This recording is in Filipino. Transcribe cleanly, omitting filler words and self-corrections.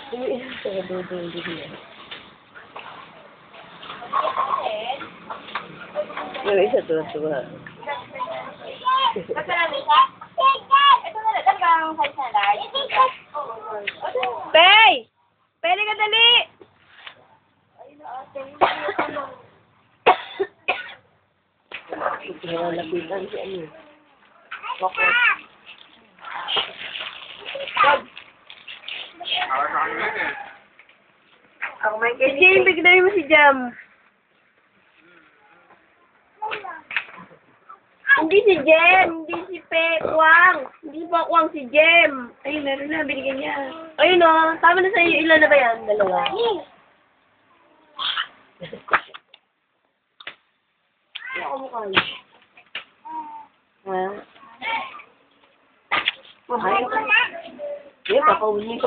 Sa dudong din yan. Yung isa tuwa-tuwa. Pay! Pwede ka dali! Lapitan si ano. Bakit? Ako may kay Jam, bigyan mo si Jam. Hindi si Jem, hindi si Kwang. Hindi pa Kwang si Jem. Ay, meron na, binigyan niya. Ayun o, tama na sa'yo. Ilan na ba yan? Dalawa. Ano ako mukha niya? Ha? Ay, papawin ko.